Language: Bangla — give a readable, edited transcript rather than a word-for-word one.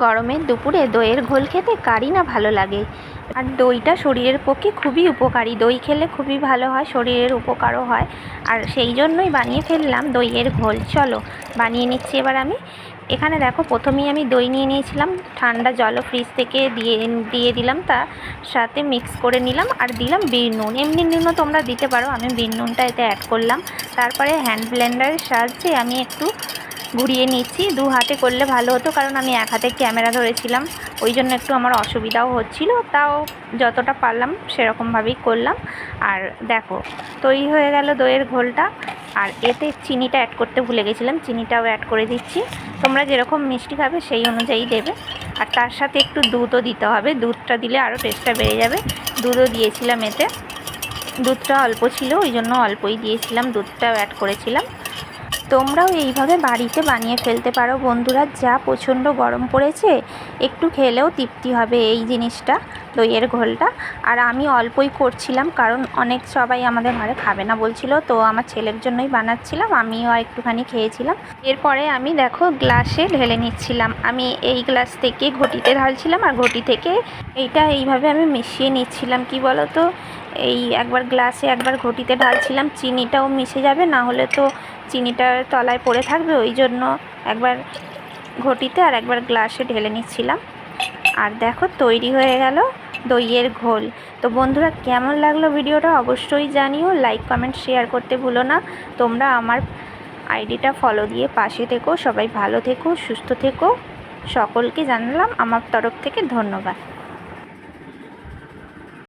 গরমের দুপুরে দইয়ের ঘোল খেতে কারই না ভালো লাগে। আর দইটা শরীরের পক্ষে খুবই উপকারী, দই খেলে খুবই ভালো হয়, শরীরের উপকারও হয়। আর সেই জন্যই বানিয়ে ফেললাম দইয়ের ঘোল। চলো বানিয়ে নিচ্ছি এবার আমি। এখানে দেখো, প্রথমেই আমি দই নিয়ে নিয়েছিলাম, ঠান্ডা জলও ফ্রিজ থেকে দিয়ে দিলাম, তার সাথে মিক্স করে নিলাম আর দিলাম বিট নুন। এমনি নুনও তোমরা দিতে পারো, আমি বিট নুনটা এতে অ্যাড করলাম। তারপরে হ্যান্ড ব্লেন্ডারের সাহায্যে আমি একটু ঘুরিয়ে নিচ্ছি। দু হাতে করলে ভালো হতো, কারণ আমি এক হাতে ক্যামেরা ধরেছিলাম, ওই জন্য একটু আমার অসুবিধাও হচ্ছিল। তাও যতটা পারলাম সেরকমভাবেই করলাম। আর দেখো, তৈরি হয়ে গেল দইয়ের ঘোলটা। আর এতে চিনিটা অ্যাড করতে ভুলে গেছিলাম, চিনিটাও অ্যাড করে দিচ্ছি। তোমরা যেরকম মিষ্টি খাবে সেই অনুযায়ী দেবে। আর তার সাথে একটু দুধও দিতে হবে, দুধটা দিলে আরও টেস্টটা বেড়ে যাবে। দুধও দিয়েছিলাম এতে, দুধটা অল্প ছিল ওই জন্য অল্পই দিয়েছিলাম, দুধটাও অ্যাড করেছিলাম। তোমরাও এইভাবে বাড়িতে বানিয়ে ফেলতে পারো বন্ধুরা। যা প্রচণ্ড গরম পড়েছে, একটু খেলেও তৃপ্তি হবে এই জিনিসটা, দইয়ের ঘোলটা। আর আমি অল্পই করছিলাম, কারণ অনেক সবাই আমাদের ঘরে খাবে না বলছিল, তো আমার ছেলের জন্যই বানাচ্ছিলাম, আমিও একটুখানি খেয়েছিলাম। এরপরে আমি দেখো গ্লাসে ঢেলে নিচ্ছিলাম। আমি এই গ্লাস থেকে ঘটিতে ঢালছিলাম, আর ঘটি থেকে এইভাবে আমি মিশিয়ে নিচ্ছিলাম। কি বলো তো, এই একবার গ্লাসে একবার ঘটিতে ঢালছিলাম, চিনিটাও মিশে যাবে, না হলে তো চিনিটা তলায় পড়ে থাকবে, ওই জন্য একবার ঘটিতে আর একবার গ্লাসে ঢেলে নিচ্ছিলাম। আর দেখো তৈরি হয়ে গেল দইয়ের ঘোল। তো বন্ধুরা, কেমন লাগলো ভিডিওটা অবশ্যই জানিও, লাইক কমেন্ট শেয়ার করতে ভুলো না। তোমরা আমার আইডিটা ফলো দিয়ে পাশে থেকো। সবাই ভালো থেকো, সুস্থ থেকো। সকলকে জানালাম আমার তরফ থেকে ধন্যবাদ।